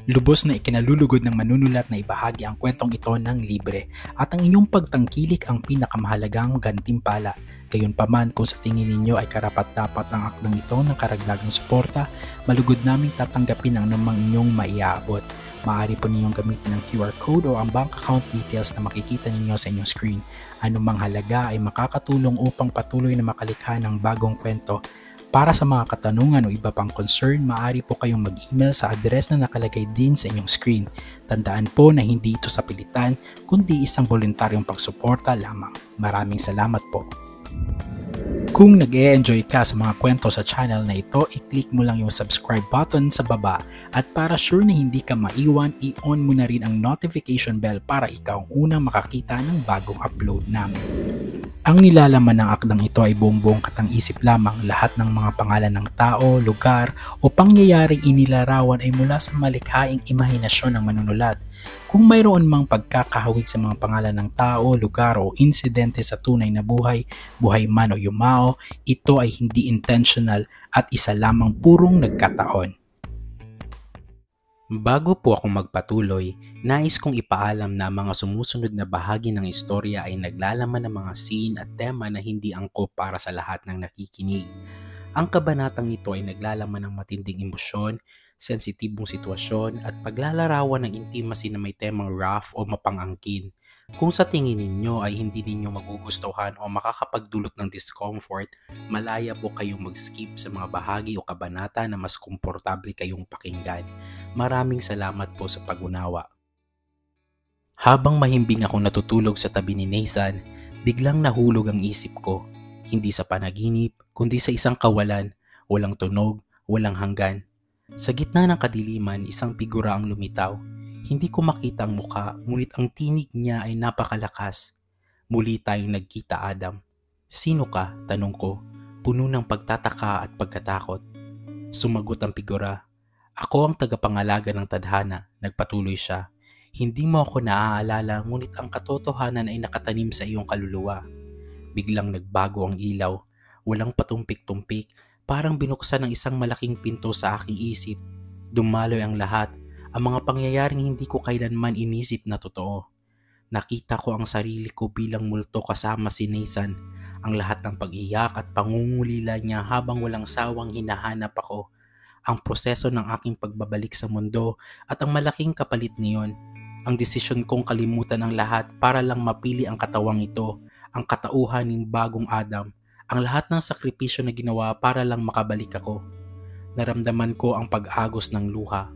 Lubos na ikinalulugod ng manunulat na ibahagi ang kwentong ito ng libre at ang inyong pagtangkilik ang pinakamahalagang gantimpala. Gayunpaman kung sa tingin ninyo ay karapat-dapat ang akdang ito ng karagdagang suporta, malugod naming tatanggapin ang namang inyong maiaabot. Maaari po ninyong gamitin ang QR code o ang bank account details na makikita ninyo sa inyong screen. Anumang halaga ay makakatulong upang patuloy na makalikha ng bagong kwento. Para sa mga katanungan o iba pang concern, maaari po kayong mag-email sa address na nakalagay din sa inyong screen. Tandaan po na hindi ito sa pilitan, kundi isang voluntaryong pagsuporta lamang. Maraming salamat po. Kung nag-e-enjoy ka sa mga kwento sa channel na ito, i-click mo lang yung subscribe button sa baba at para sure na hindi ka maiwan, i-on mo na rin ang notification bell para ikaw ang unang makakita ng bagong upload namin. Ang nilalaman ng akdang ito ay buong-buong katang-isip lamang. Lahat ng mga pangalan ng tao, lugar o pangyayaring inilarawan ay mula sa malikhaing imahinasyon ng manunulat. Kung mayroon mang pagkakahawig sa mga pangalan ng tao, lugar o insidente sa tunay na buhay, buhay man o yumao, ito ay hindi intentional at isa lamang purong nagkataon. Bago po ako magpatuloy, nais kong ipaalam na ang mga sumusunod na bahagi ng istorya ay naglalaman ng mga scene at tema na hindi angkop para sa lahat ng nakikinig. Ang kabanatang ito ay naglalaman ng matinding emosyon, sensitibong sitwasyon at paglalarawan ng intimacy na may temang rough o mapangangkin. Kung sa tingin ninyo ay hindi ninyo magugustuhan o makakapagdulot ng discomfort, malaya po kayong mag-skip sa mga bahagi o kabanata na mas komportable kayong pakinggan. Maraming salamat po sa pag-unawa. Habang mahimbing akong natutulog sa tabi ni Nathan, biglang nahulog ang isip ko. Hindi sa panaginip, kundi sa isang kawalan, walang tunog, walang hanggan. Sa gitna ng kadiliman, isang figura ang lumitaw. Hindi ko makita ang mukha, ngunit ang tinig niya ay napakalakas. Muli tayong nagkita, Adam. Sino ka? Tanong ko, puno ng pagtataka at pagkatakot. Sumagot ang figura. Ako ang tagapangalaga ng tadhana, nagpatuloy siya. Hindi mo ako naaalala, ngunit ang katotohanan ay nakatanim sa iyong kaluluwa. Biglang nagbago ang ilaw, walang patumpik-tumpik, parang binuksan ng isang malaking pinto sa aking isip. Dumaloy ang lahat, ang mga pangyayaring hindi ko kailanman inisip na totoo. Nakita ko ang sarili ko bilang multo kasama si Nathan, ang lahat ng pag-iyak at pangungulila niya habang walang sawang hinahanap ako. Ang proseso ng aking pagbabalik sa mundo at ang malaking kapalit niyon. Ang desisyon kong kalimutan ang lahat para lang mapili ang katawang ito, ang katauhan ng bagong Adam, ang lahat ng sakripisyo na ginawa para lang makabalik ako. Naramdaman ko ang pag-agos ng luha.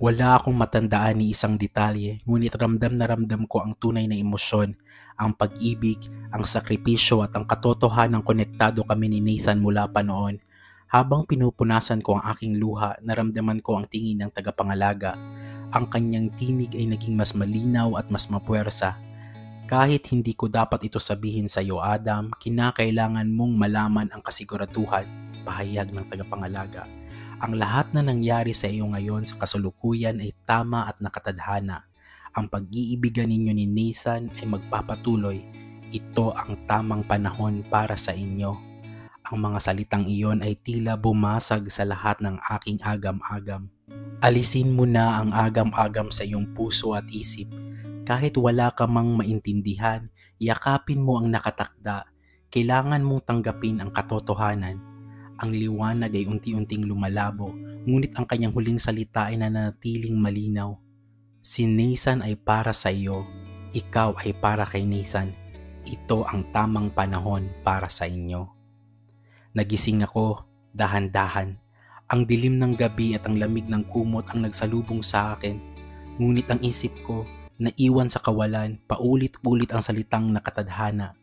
Wala akong matandaan ni isang detalye, ngunit ramdam na ramdam ko ang tunay na emosyon, ang pag-ibig, ang sakripisyo at ang katotohanan konektado kami ni Nathan mula pa noon. Habang pinupunasan ko ang aking luha, naramdaman ko ang tingin ng tagapangalaga. Ang kanyang tinig ay naging mas malinaw at mas mapuwersa. Kahit hindi ko dapat ito sabihin sa iyo, Adam, kinakailangan mong malaman ang kasiguraduhan, pahayag ng tagapangalaga. Ang lahat na nangyari sa iyo ngayon sa kasalukuyan ay tama at nakatadhana. Ang pag-iibigan ninyo ni Nathan ay magpapatuloy. Ito ang tamang panahon para sa inyo. Ang mga salitang iyon ay tila bumasag sa lahat ng aking agam-agam. Alisin mo na ang agam-agam sa iyong puso at isip. Kahit wala ka mang maintindihan, yakapin mo ang nakatakda. Kailangan mong tanggapin ang katotohanan. Ang liwanag ay unti-unting lumalabo, ngunit ang kanyang huling salita ay nananatiling malinaw. Si Nathan ay para sa iyo, ikaw ay para kay Nathan. Ito ang tamang panahon para sa inyo. Nagising ako, dahan-dahan. Ang dilim ng gabi at ang lamig ng kumot ang nagsalubong sa akin. Ngunit ang isip ko, naiwan sa kawalan, paulit-ulit ang salitang nakatadhana.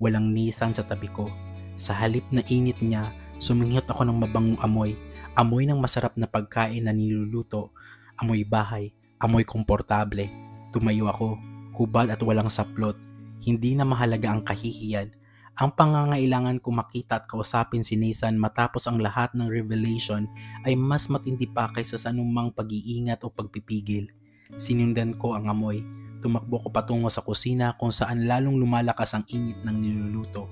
Walang Nathan sa tabi ko. Sa halip na init niya, suminghot ako ng mabangong amoy ng masarap na pagkain na niluluto, amoy bahay, amoy komportable. Tumayo ako, hubad at walang saplot. Hindi na mahalaga ang kahihiyan. Ang pangangailangan ko makita at kausapin si Nathan matapos ang lahat ng revelation ay mas matindi pa kaysa sa anumang pag-iingat o pagpipigil. Sinundan ko ang amoy. Tumakbo ko patungo sa kusina kung saan lalong lumalakas ang init ng niluluto.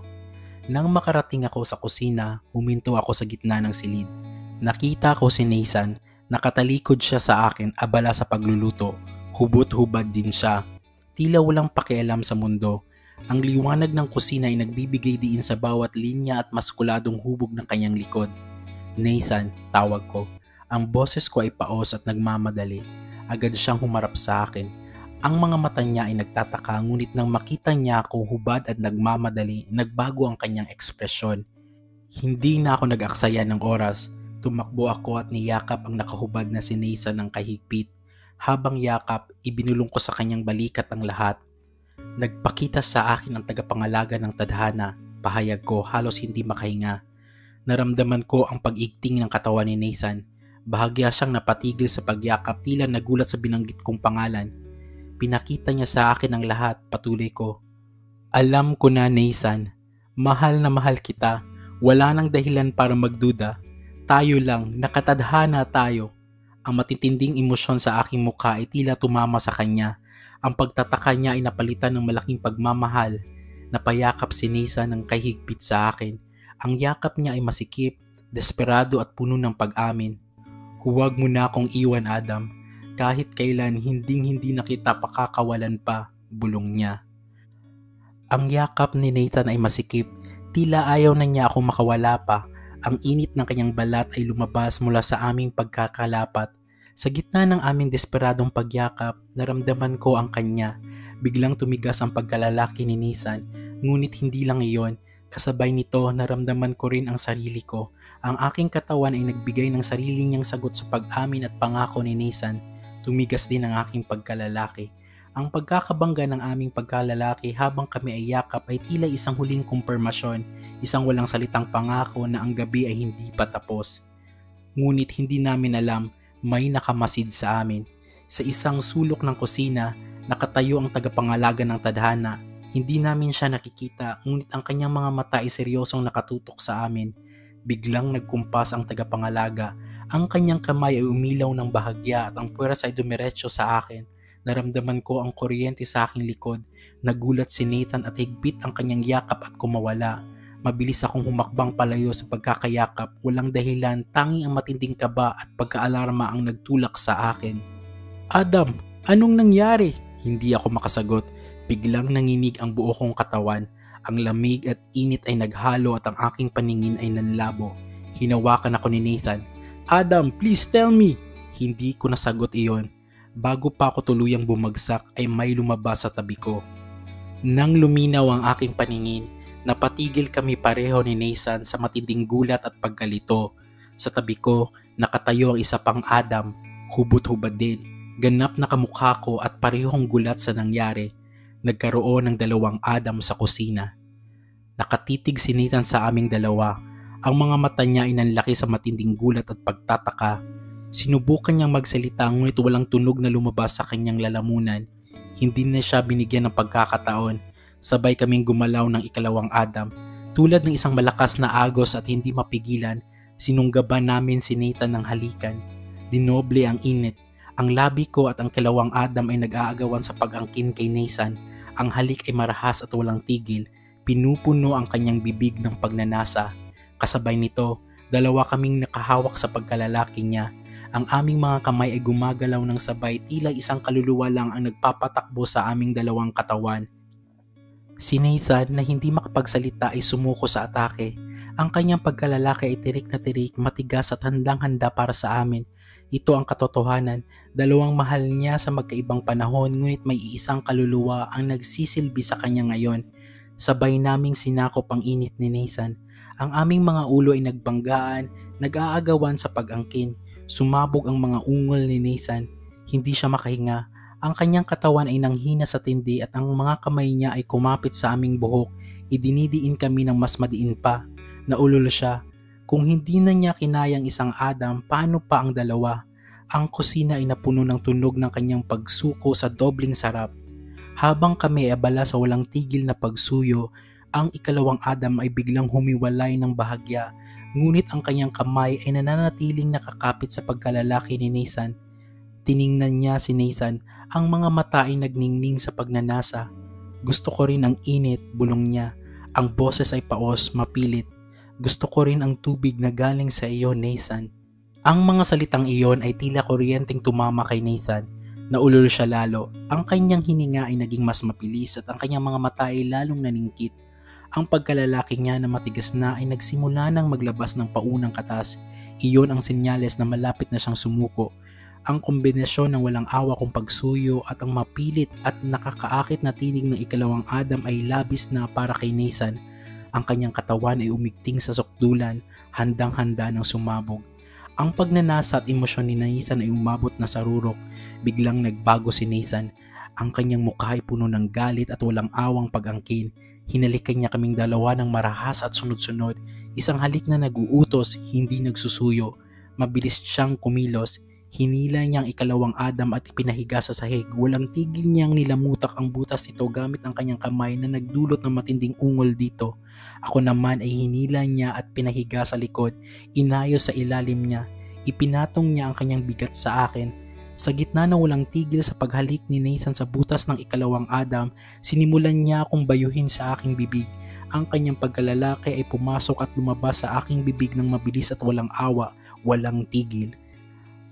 Nang makarating ako sa kusina, huminto ako sa gitna ng silid. Nakita ko si Nathan, Nakatalikod siya sa akin, abala sa pagluluto. Hubot-hubad din siya. Tila walang pakialam sa mundo. Ang liwanag ng kusina ay nagbibigay diin sa bawat linya at maskuladong hubog ng kanyang likod. Nathan, tawag ko. Ang boses ko ay paos at nagmamadali. Agad siyang humarap sa akin. Ang mga mata niya ay nagtataka, ngunit nang makita niya akong hubad at nagmamadali, nagbago ang kanyang ekspresyon. Hindi na ako nag-aksaya ng oras. Tumakbo ako at niyakap ang nakahubad na si Nathan ng kahigpit. Habang yakap, ibinulong ko sa kanyang balikat ang lahat. Nagpakita sa akin ang tagapangalaga ng tadhana. Pahayag ko, halos hindi makahinga. Naramdaman ko ang pag-igting ng katawan ni Nathan. Bahagya siyang napatigil sa pagyakap, tila nagulat sa binanggit kong pangalan. Pinakita niya sa akin ang lahat, patuloy ko. Alam ko na, Nathan. Mahal na mahal kita. Wala nang dahilan para magduda. Tayo lang, nakatadhana tayo. Ang matitinding emosyon sa aking mukha ay tila tumama sa kanya. Ang pagtataka niya ay napalitan ng malaking pagmamahal. Napayakap si Nathan ng kahigpit sa akin. Ang yakap niya ay masikip, desperado at puno ng pag-amin. Huwag mo na akong iwan, Adam. Kahit kailan hindi na kita pakakawalan pa, bulong niya. Ang yakap ni Nathan ay masikip. Tila ayaw na niya akong makawala pa. Ang init ng kanyang balat ay lumabas mula sa aming pagkakalapat. Sa gitna ng aming desperadong pagyakap, naramdaman ko ang kanya. Biglang tumigas ang pagkalalaki ni Nathan, ngunit hindi lang iyon. Kasabay nito, naramdaman ko rin ang sarili ko. Ang aking katawan ay nagbigay ng sarili niyang sagot sa pag-amin at pangako ni Nathan. Tumigas din ang aking pagkalalaki. Ang pagkakabangga ng aming pagkalalaki habang kami ay yakap ay tila isang huling kumpirmasyon, isang walang salitang pangako na ang gabi ay hindi pa tapos. Ngunit hindi namin alam, may nakamasid sa amin. Sa isang sulok ng kusina, nakatayo ang tagapangalaga ng tadhana. Hindi namin siya nakikita, ngunit ang kanyang mga mata ay seryosong nakatutok sa amin. Biglang nagkumpas ang tagapangalaga. Ang kanyang kamay ay umilaw ng bahagya at ang puwersa ay dumiretso sa akin. Naramdaman ko ang kuryente sa aking likod. Nagulat si Nathan at higpit ang kanyang yakap at kumawala. Mabilis akong humakbang palayo sa pagkakayakap. Walang dahilan, tanging ang matinding kaba at pagkaalarma ang nagtulak sa akin. Adam, anong nangyari? Hindi ako makasagot. Biglang nanginig ang buo kong katawan. Ang lamig at init ay naghalo at ang aking paningin ay nanlabo. Hinawakan ako ni Nathan. Adam, please tell me! Hindi ko nasagot iyon. Bago pa ako tuluyang bumagsak ay may lumabas sa tabi ko. Nang luminaw ang aking paningin, napatigil kami pareho ni Nathan sa matinding gulat at pagkalito. Sa tabi ko, nakatayo ang isa pang Adam, hubot-hubad din. Ganap na kamukha ko at parehong gulat sa nangyari. Nagkaroon ng dalawang Adam sa kusina. Nakatitig si Nathan sa aming dalawa. Ang mga mata niya ay nanlaki sa matinding gulat at pagtataka. Sinubukan niyang magsalita ngunit walang tunog na lumabas sa kanyang lalamunan. Hindi na siya binigyan ng pagkakataon. Sabay kaming gumalaw ng ikalawang Adam. Tulad ng isang malakas na agos at hindi mapigilan, sinunggaban namin si Nathan ng halikan. Dinoble ang init. Ang labi ko at ang kalawang Adam ay nag-aagawan sa pag-angkin kay Nathan. Ang halik ay marahas at walang tigil. Pinupuno ang kanyang bibig ng pagnanasa. Kasabay nito, dalawa kaming nakahawak sa pagkalalaki niya. Ang aming mga kamay ay gumagalaw ng sabay, tila isang kaluluwa lang ang nagpapatakbo sa aming dalawang katawan. Si Nathan na hindi makapagsalita ay sumuko sa atake. Ang kanyang pagkalalaki ay tirik na tirik, matigas at handang-handa para sa amin. Ito ang katotohanan, dalawang mahal niya sa magkaibang panahon, ngunit may iisang kaluluwa ang nagsisilbi sa kanya ngayon. Sabay naming sinakop ang init ni Nathan. Ang aming mga ulo ay nagbanggaan, nag-aagawan sa pag-angkin. Sumabog ang mga ungol ni Nathan. Hindi siya makahinga. Ang kanyang katawan ay nanghina sa tindi at ang mga kamay niya ay kumapit sa aming buhok. Idinidiin kami ng mas madiin pa. Naulol siya. Kung hindi na niya kinayang isang Adam, paano pa ang dalawa? Ang kusina ay napuno ng tunog ng kanyang pagsuko sa dobling sarap. Habang kami ay abala sa walang tigil na pagsuyo, ang ikalawang Adam ay biglang humiwalay ng bahagya. Ngunit ang kanyang kamay ay nananatiling nakakapit sa pagkalalaki ni Nathan. Tiningnan niya si Nathan, ang mga mata ay nagningning sa pagnanasa. Gusto ko rin ang init, bulong niya. Ang boses ay paos, mapilit. Gusto ko rin ang tubig na galing sa iyo, Nathan. Ang mga salitang iyon ay tila kuryenteng tumama kay Nathan. Naulol siya lalo. Ang kanyang hininga ay naging mas mabilis at ang kanyang mga mata ay lalong naningkit. Ang pagkalalaki niya na matigas na ay nagsimula nang maglabas ng paunang katas. Iyon ang senyales na malapit na siyang sumuko. Ang kombinasyon ng walang awa kong pagsuyo at ang mapilit at nakakaakit na tinig ng ikalawang Adam ay labis na para kay Nathan. Ang kanyang katawan ay umigting sa sukdulan, handang-handa ng sumabog. Ang pagnanasa at emosyon ni Nathan ay umabot na sa rurok. Biglang nagbago si Nathan. Ang kanyang mukha ay puno ng galit at walang awang pag-angkin. Hinalikan niya kaming dalawa ng marahas at sunod-sunod. Isang halik na nag-uutos, hindi nagsusuyo. Mabilis siyang kumilos. Hinila niya ang ikalawang Adam at ipinahiga sa sahig. Walang tigil niyang nilamutak ang butas nito gamit ang kanyang kamay na nagdulot ng matinding ungol dito. Ako naman ay hinila niya at pinahiga sa likod. Inayos sa ilalim niya. Ipinatong niya ang kanyang bigat sa akin. Sa gitna ng walang tigil sa paghalik ni Nathan sa butas ng ikalawang Adam, sinimulan niya akong bayuhin sa aking bibig. Ang kanyang pagkalalaki ay pumasok at lumabas sa aking bibig ng mabilis at walang awa, walang tigil.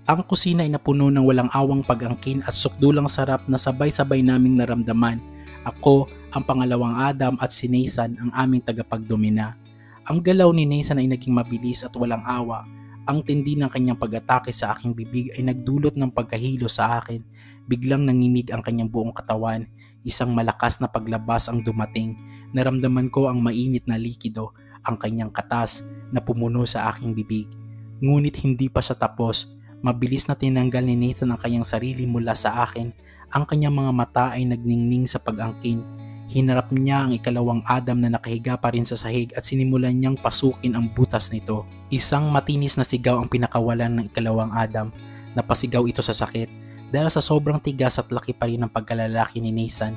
Ang kusina ay napuno ng walang awang pag-angkin at sukdulang sarap na sabay-sabay naming naramdaman. Ako, ang pangalawang Adam at si Nathan ang aming tagapagdomina. Ang galaw ni Nathan ay naging mabilis at walang awa. Ang tindi ng kanyang pag-atake sa aking bibig ay nagdulot ng pagkahilo sa akin. Biglang nanginig ang kanyang buong katawan. Isang malakas na paglabas ang dumating. Naramdaman ko ang mainit na likido, ang kanyang katas na pumuno sa aking bibig. Ngunit hindi pa siya tapos. Mabilis na tinanggal ni Nathan ang kanyang sarili mula sa akin. Ang kanyang mga mata ay nagningning sa pag-angkin. Hinarap niya ang ikalawang Adam na nakahiga pa rin sa sahig at sinimulan niyang pasukin ang butas nito. Isang matinis na sigaw ang pinakawalan ng ikalawang Adam. Napasigaw ito sa sakit dahil sa sobrang tigas at laki pa rin ng pagkalalaki ni Nathan.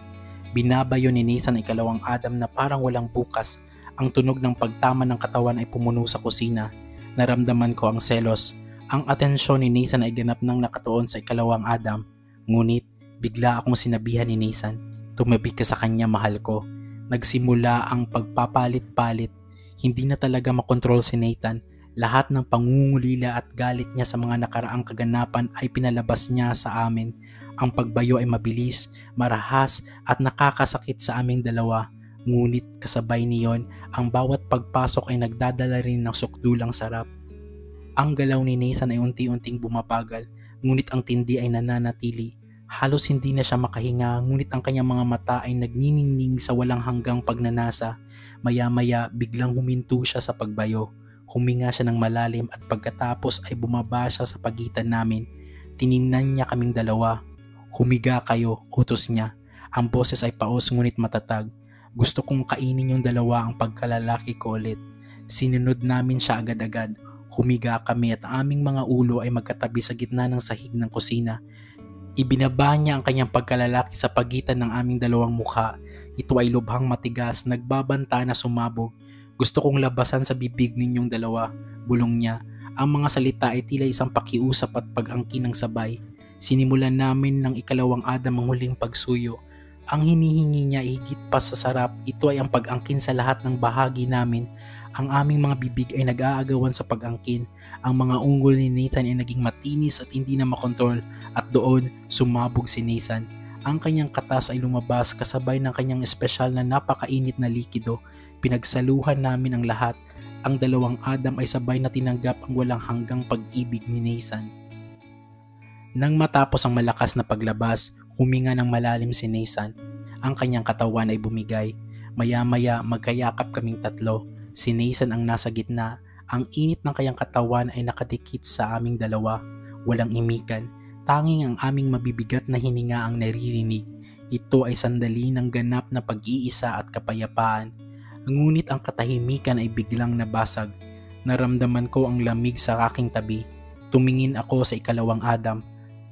Binabayo ni Nathan ang ikalawang Adam na parang walang bukas. Ang tunog ng pagtama ng katawan ay pumuno sa kusina. Naramdaman ko ang selos. Ang atensyon ni Nathan ay ganap nang nakatuon sa ikalawang Adam. Ngunit bigla akong sinabihan ni Nathan, "Tumabi ka sa kanya, mahal ko." Nagsimula ang pagpapalit-palit. Hindi na talaga makontrol si Nathan. Lahat ng pangungulila at galit niya sa mga nakaraang kaganapan ay pinalabas niya sa amin. Ang pagbayo ay mabilis, marahas at nakakasakit sa aming dalawa. Ngunit kasabay niyon, ang bawat pagpasok ay nagdadala rin ng sukdulang sarap. Ang galaw ni Nathan ay unti-unting bumabagal, ngunit ang tindi ay nananatili. Halos hindi na siya makahinga, ngunit ang kanyang mga mata ay nagniningning sa walang hanggang pagnanasa. Maya-maya biglang huminto siya sa pagbayo. Huminga siya ng malalim at pagkatapos ay bumaba siya sa pagitan namin. Tiningnan niya kaming dalawa. "Humiga kayo," utos niya. Ang boses ay paos ngunit matatag. "Gusto kong kainin yung dalawa ang pagkalalaki ko ulit." Sinunod namin siya agad-agad. Humiga kami at aming mga ulo ay magkatabi sa gitna ng sahig ng kusina. Ibinaba niya ang kanyang pagkalalaki sa pagitan ng aming dalawang mukha. Ito ay lubhang matigas, nagbabanta na sumabog. "Gusto kong labasan sa bibig ninyong dalawa," bulong niya. Ang mga salita ay tila isang pakiusap at pag-angkin ng sabay. Sinimulan namin ng ikalawang Adam ang huling pagsuyo. Ang hinihingi niya higit pa sa sarap, ito ay ang pag-angkin sa lahat ng bahagi namin. Ang aming mga bibig ay nag-aagawan sa pag-angkin. Ang mga ungol ni Nathan ay naging matinis at hindi na makontrol at doon sumabog si Nathan. Ang kanyang katas ay lumabas kasabay ng kanyang espesyal na napakainit na likido. Pinagsaluhan namin ang lahat. Ang dalawang Adam ay sabay na tinanggap ang walang hanggang pag-ibig ni Nathan. Nang matapos ang malakas na paglabas, huminga ng malalim si Nathan. Ang kanyang katawan ay bumigay. Maya-maya magkayakap kaming tatlo. Si Nathan ang nasa gitna. Ang init ng kanyang katawan ay nakadikit sa aming dalawa. Walang imikan. Tanging ang aming mabibigat na hininga ang naririnig. Ito ay sandali ng ganap na pag-iisa at kapayapaan. Ngunit ang katahimikan ay biglang nabasag. Naramdaman ko ang lamig sa aking tabi. Tumingin ako sa ikalawang Adam.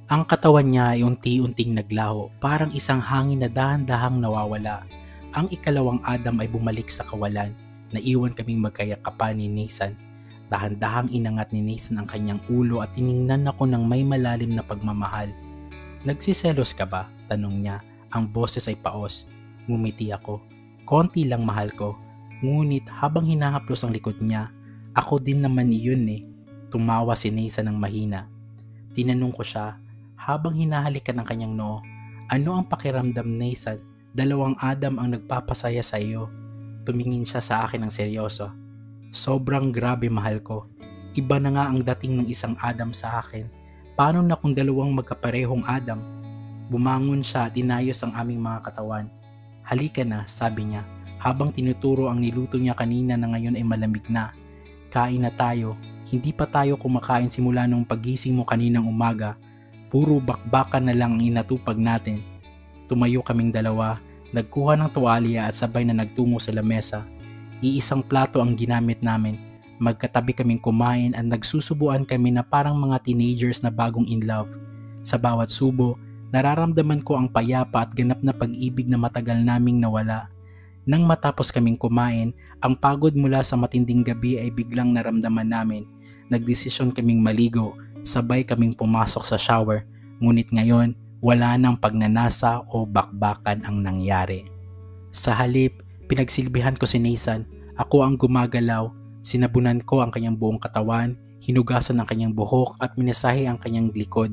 Ang katawan niya ay unti-unting naglaho, parang isang hangin na dahan-dahang nawawala. Ang ikalawang Adam ay bumalik sa kawalan. Naiwan kaming magkayakapan ni Nathan. Dahan-dahang inangat ni Nathan ang kanyang ulo at tiningnan ako ng may malalim na pagmamahal. "Nagsiselos ka ba?" tanong niya. Ang boses ay paos. Ngumiti ako. "Konti lang, mahal ko." Ngunit habang hinahaplos ang likod niya, "Ako din naman iyon eh." Tumawa si Nathan ng mahina. Tinanong ko siya habang hinahalikan ng kanyang noo. Ano ang pakiramdam, Nathan? 2 Adam ang nagpapasaya sa iyo. Tumingin siya sa akin ng seryoso. Sobrang grabe, mahal ko. Iba na nga ang dating ng isang Adam sa akin. Paano na kung 2 magkaparehong Adam? Bumangon siya at inayos ang aming mga katawan. Halika na, sabi niya, habang tinuturo ang niluto niya kanina na ngayon ay malamig na. Kain na tayo. Hindi pa tayo kumakain simula nung pagising mo kaninang umaga. Puro bakbakan na lang ang inatupag natin. Tumayo kaming 2, nagkuha ng tuwalya at sabay na nagtungo sa lamesa. Iisang plato ang ginamit namin. Magkatabi kaming kumain at nagsusubuan kami na parang mga teenagers na bagong in love. Sa bawat subo, nararamdaman ko ang payapa at ganap na pag-ibig na matagal naming nawala. Nang matapos kaming kumain, ang pagod mula sa matinding gabi ay biglang naramdaman namin. Nagdesisyon kaming maligo, sabay kaming pumasok sa shower. Ngunit ngayon, wala nang pagnanasa o bakbakan ang nangyari. Sa halip, pinagsilbihan ko si Nathan. Ako ang gumagalaw. Sinabunan ko ang kanyang buong katawan, hinugasan ang kanyang buhok at minasahe ang kanyang likod.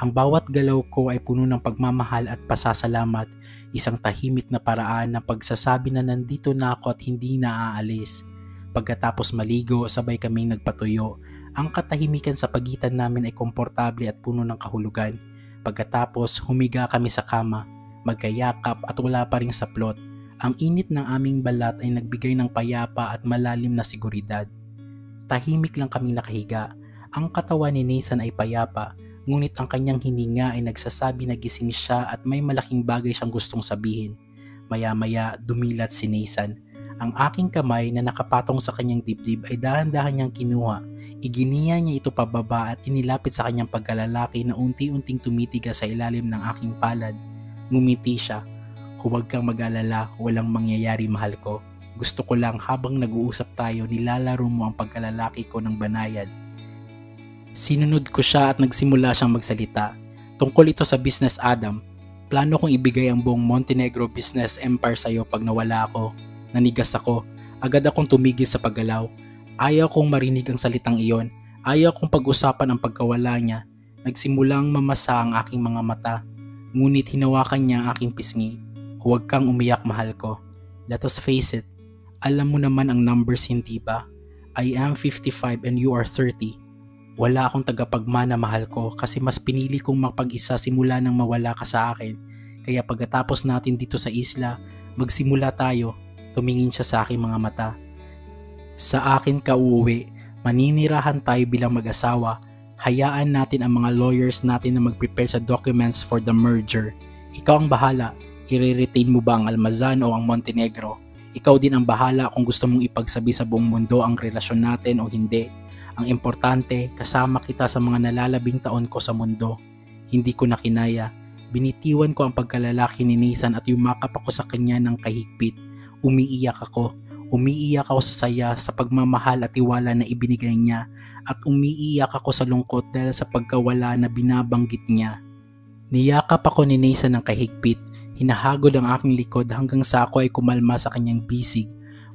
Ang bawat galaw ko ay puno ng pagmamahal at pasasalamat, isang tahimik na paraan ng pagsasabi na nandito na ako at hindi na aalis. Pagkatapos maligo, sabay kaming nagpatuyo. Ang katahimikan sa pagitan namin ay komportable at puno ng kahulugan. Pagkatapos, humiga kami sa kama, magkayakap at wala pa ring saplot. Ang init ng aming balat ay nagbigay ng payapa at malalim na seguridad. Tahimik lang kaming nakahiga. Ang katawan ni Nathan ay payapa, ngunit ang kanyang hininga ay nagsasabi na gising siya at may malaking bagay siyang gustong sabihin. Maya-maya, dumilat si Nathan. Ang aking kamay na nakapatong sa kanyang dibdib ay dahan-dahan niyang kinuha. Iginiya niya ito pababa at inilapit sa kanyang pagkalalaki na unti-unting tumitigas sa ilalim ng aking palad. Ngumiti siya. Huwag kang mag-alala, walang mangyayari, mahal ko. Gusto ko lang habang nag-uusap tayo nilalaro mo ang pagkalalaki ko ng banayad. Sinunod ko siya at nagsimula siyang magsalita. Tungkol ito sa business, Adam. Plano kong ibigay ang buong Montenegro business empire sa iyo pag nawala ako. Nanigas ako. Agad akong tumigil sa paggalaw. Ayaw kong marinig ang salitang iyon. Ayaw kong pag-usapan ang pagkawala niya. Nagsimulang mamasa ang aking mga mata. Ngunit hinawakan niya ang aking pisngi. Huwag kang umiyak, mahal ko. Let us face it. Alam mo naman ang numbers, hindi ba? I am 55 and you are 30. Wala akong tagapagmana, mahal ko, kasi mas pinili kong mapag-isa simula nang mawala ka sa akin. Kaya pagkatapos natin dito sa isla, magsimula tayo. Tumingin siya sa aking mga mata. Sa akin ka uuwi. Maninirahan tayo bilang mag-asawa. Hayaan natin ang mga lawyers natin na mag-prepare sa documents for the merger. Ikaw ang bahala. I-retain mo ba ang Almazan o ang Montenegro? Ikaw din ang bahala kung gusto mong ipagsabi sa buong mundo ang relasyon natin o hindi. Ang importante, kasama kita sa mga nalalabing taon ko sa mundo. Hindi ko na kinaya. Binitiwan ko ang pagkalalaki ni Nathan at yumakap ako sa kanya ng kahigpit. Umiiyak ako. Umiiyak ako sa saya, sa pagmamahal at tiwala na ibinigay niya. At umiiyak ako sa lungkot dahil sa pagkawala na binabanggit niya. Niyakap ako ni Nathan ng kahigpit. Hinahagod ang aking likod hanggang sa ako ay kumalma sa kanyang bisig.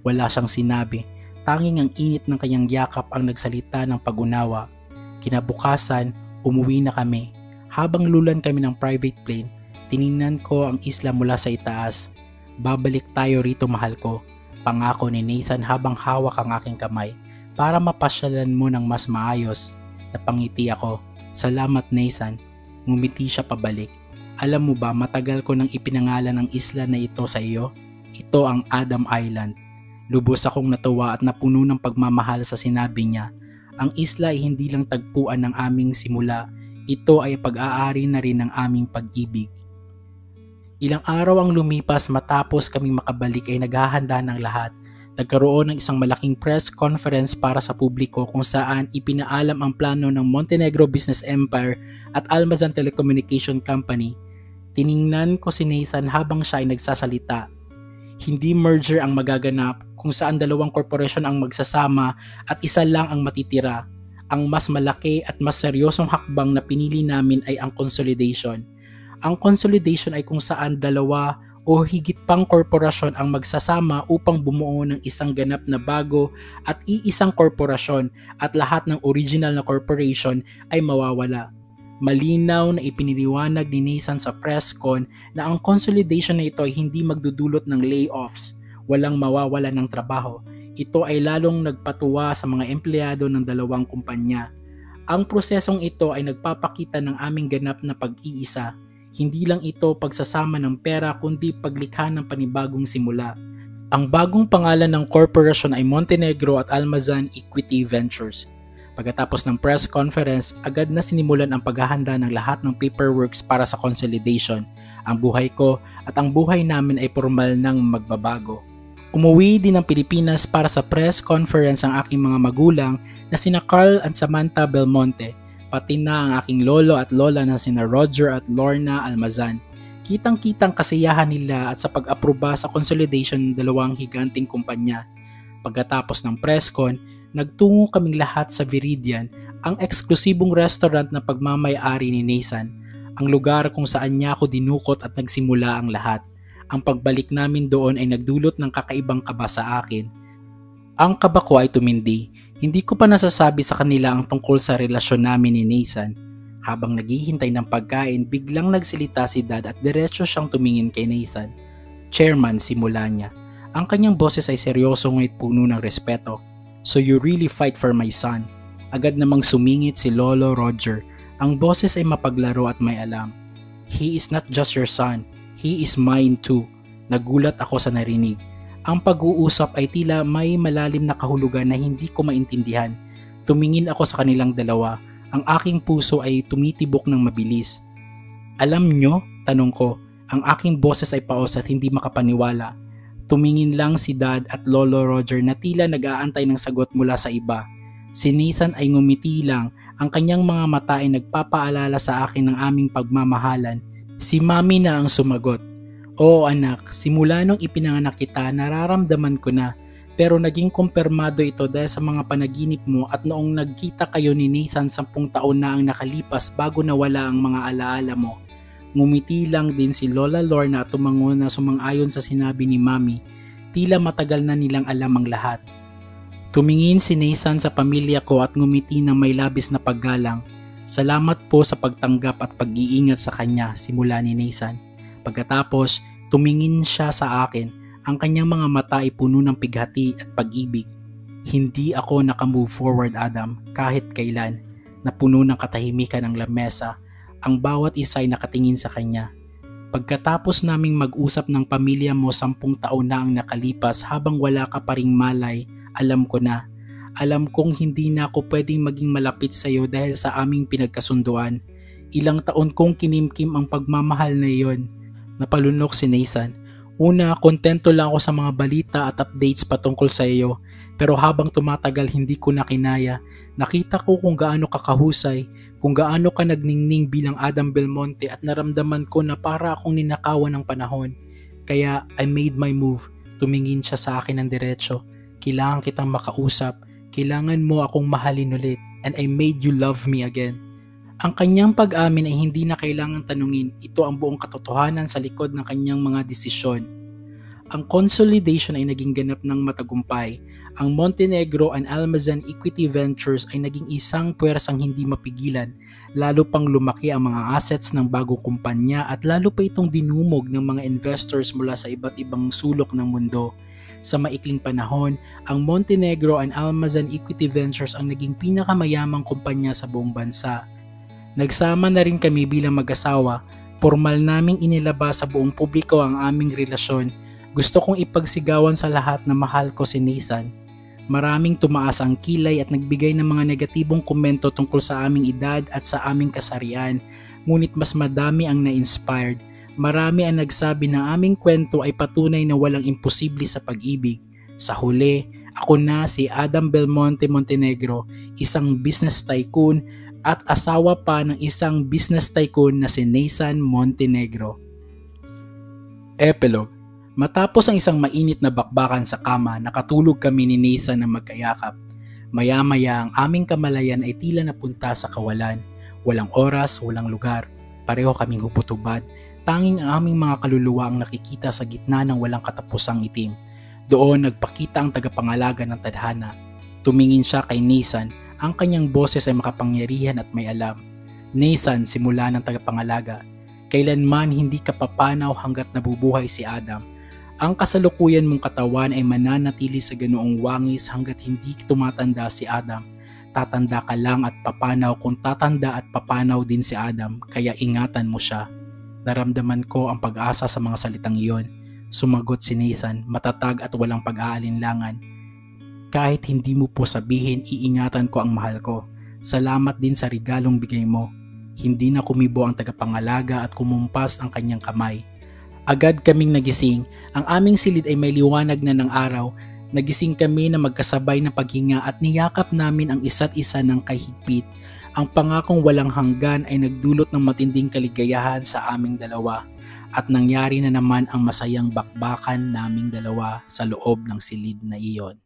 Wala siyang sinabi. Tanging ang init ng kanyang yakap ang nagsalita ng pag-unawa. Kinabukasan, umuwi na kami. Habang lulan kami ng private plane, tiningnan ko ang isla mula sa itaas. Babalik tayo rito, mahal ko. Pangako ni Nathan habang hawak ang aking kamay. Para mapasyalan mo ng mas maayos. Napangiti ako. Salamat, Nathan. Ngumiti siya pabalik. Alam mo ba, matagal ko nang ipinangalan ang isla na ito sa iyo? Ito ang Adam Island. Lubos akong natuwa at napuno ng pagmamahal sa sinabi niya. Ang isla ay hindi lang tagpuan ng aming simula. Ito ay pag-aari na rin ng aming pag-ibig. Ilang araw ang lumipas matapos kaming makabalik ay naghahanda ng lahat. Nagkaroon ng isang malaking press conference para sa publiko kung saan ipinaalam ang plano ng Montenegro Business Empire at Almazan Telecommunication Company. Tiningnan ko si Nathan habang siya ay nagsasalita. Hindi merger ang magaganap kung saan 2 korporasyon ang magsasama at isa lang ang matitira. Ang mas malaki at mas seryosong hakbang na pinili namin ay ang consolidation. Ang consolidation ay kung saan 2 o o higit pang korporasyon ang magsasama upang bumuo ng isang ganap na bago at iisang korporasyon at lahat ng original na corporation ay mawawala. Malinaw na ipiniliwanag ni Nathan sa press con na ang consolidation na ito ay hindi magdudulot ng layoffs, walang mawawala ng trabaho. Ito ay lalong nagpatuwa sa mga empleyado ng dalawang kumpanya. Ang prosesong ito ay nagpapakita ng aming ganap na pag-iisa. Hindi lang ito pagsasama ng pera kundi paglikha ng panibagong simula. Ang bagong pangalan ng corporation ay Montenegro at Almazan Equity Ventures. Pagkatapos ng press conference, agad na sinimulan ang paghahanda ng lahat ng paperworks para sa consolidation. Ang buhay ko at ang buhay namin ay formal nang magbabago. Umuwi din ng Pilipinas para sa press conference ang aking mga magulang na sina Carl at Samantha Belmonte, pati na ang aking lolo at lola na sina Roger at Lorna Almazan. Kitang-kitang kasiyahan nila at sa pag-aproba sa consolidation ng dalawang higanting kumpanya. Pagkatapos ng press con, nagtungo kaming lahat sa Viridian, ang eksklusibong restaurant na pagmamay-ari ni Nathan, ang lugar kung saan niya ako dinukot at nagsimula ang lahat. Ang pagbalik namin doon ay nagdulot ng kakaibang kaba sa akin. Ang kaba ko ay tumindi. Hindi ko pa nasasabi sa kanila ang tungkol sa relasyon namin ni Nathan. Habang naghihintay ng pagkain, biglang nagsalita si Dad at diretso siyang tumingin kay Nathan. Chairman, simula niya. Ang kanyang boses ay seryoso ngunit puno ng respeto. So you really fight for my son? Agad namang sumingit si Lolo Roger. Ang boses ay mapaglaro at may alam. He is not just your son. He is mine too. Nagulat ako sa narinig. Ang pag-uusap ay tila may malalim na kahulugan na hindi ko maintindihan. Tumingin ako sa kanilang dalawa. Ang aking puso ay tumitibok ng mabilis. Alam nyo? Tanong ko. Ang aking boses ay paos at hindi makapaniwala. Tumingin lang si Dad at Lolo Roger na tila nag-aantay ng sagot mula sa iba. Si Nathan ay ngumiti lang. Ang kanyang mga mata ay nagpapaalala sa akin ng aming pagmamahalan. Si Mami na ang sumagot. Oo anak, simula nung ipinanganak kita nararamdaman ko na, pero naging kumpirmado ito dahil sa mga panaginip mo at noong nagkita kayo ni Nathan 10 taon na ang nakalipas bago nawala ang mga alaala mo. Ngumiti lang din si Lola Lorna at tumango na sumang-ayon sa sinabi ni Mami, tila matagal na nilang alam ang lahat. Tumingin si Nathan sa pamilya ko at ngumiti ng may labis na paggalang. Salamat po sa pagtanggap at pag-iingat sa kanya, simula ni Nathan. Pagkatapos, tumingin siya sa akin. Ang kanyang mga mata ay puno ng pighati at pag-ibig. Hindi ako nakamove forward, Adam, kahit kailan. Napuno ng katahimikan ang lamesa. Ang bawat isa ay nakatingin sa kanya. Pagkatapos naming mag-usap ng pamilya mo 10 taon na ang nakalipas habang wala ka pa ring malay, alam ko na. Alam kong hindi na ako pwedeng maging malapit sa iyo dahil sa aming pinagkasunduan. Ilang taon kong kinimkim ang pagmamahal na iyon. Napalunok si Nathan. Una, kontento lang ako sa mga balita at updates patungkol sa iyo. Pero habang tumatagal hindi ko na kinaya. Nakita ko kung gaano ka kahusay, kung gaano ka nagningning bilang Adam Belmonte at naramdaman ko na para akong ninakawan ng panahon. Kaya I made my move. Tumingin siya sa akin ng diretso. Kailangan kitang makausap. Kailangan mo akong mahalin ulit. And I made you love me again. Ang kanyang pag-amin ay hindi na kailangan tanungin, ito ang buong katotohanan sa likod ng kanyang mga desisyon. Ang consolidation ay naging ganap ng matagumpay. Ang Montenegro and Almazan Equity Ventures ay naging isang puwersang hindi mapigilan, lalo pang lumaki ang mga assets ng bagong kumpanya at lalo pa itong dinumog ng mga investors mula sa iba't ibang sulok ng mundo. Sa maikling panahon, ang Montenegro and Almazan Equity Ventures ang naging pinakamayamang kumpanya sa buong bansa. Nagsama na rin kami bilang mag-asawa, formal naming inilabas sa buong publiko ang aming relasyon. Gusto kong ipagsigawan sa lahat na mahal ko si Nathan. Maraming tumaas ang kilay at nagbigay ng mga negatibong komento tungkol sa aming edad at sa aming kasarian, ngunit mas madami ang na-inspired. Marami ang nagsabi na aming kwento ay patunay na walang imposible sa pag-ibig. Sa huli, ako na si Adam Belmonte Montenegro, isang business tycoon at asawa pa ng isang business tycoon na si Nathan Montenegro. Epilogue. Matapos ang isang mainit na bakbakan sa kama, nakatulog kami ni Nathan na magkayakap. Maya-maya ang aming kamalayan ay tila napunta sa kawalan. Walang oras, walang lugar. pareho kaming hubot-hubad. Tanging ang aming mga kaluluwa ang nakikita sa gitna ng walang katapusang itim. Doon nagpakita ang tagapangalaga ng tadhana. Tumingin siya kay Nathan. Ang kanyang boses ay makapangyarihan at may alam. Nathan, simula ng tagapangalaga, kailanman hindi ka papanaw hanggat nabubuhay si Adam. Ang kasalukuyan mong katawan ay mananatili sa ganoong wangis hanggat hindi tumatanda si Adam. Tatanda ka lang at papanaw kung tatanda at papanaw din si Adam, kaya ingatan mo siya. Naramdaman ko ang pag-asa sa mga salitang iyon. Sumagot si Nathan, matatag at walang pag-aalinlangan. Kahit hindi mo po sabihin, iingatan ko ang mahal ko. Salamat din sa regalong bigay mo. Hindi na kumibo ang tagapangalaga at kumumpas ang kanyang kamay. Agad kaming nagising. Ang aming silid ay may liwanag na ng araw. Nagising kami na magkasabay ng paghinga at niyakap namin ang isa't isa ng kahigpit. Ang pangakong walang hanggan ay nagdulot ng matinding kaligayahan sa aming dalawa. At nangyari na naman ang masayang bakbakan naming dalawa sa loob ng silid na iyon.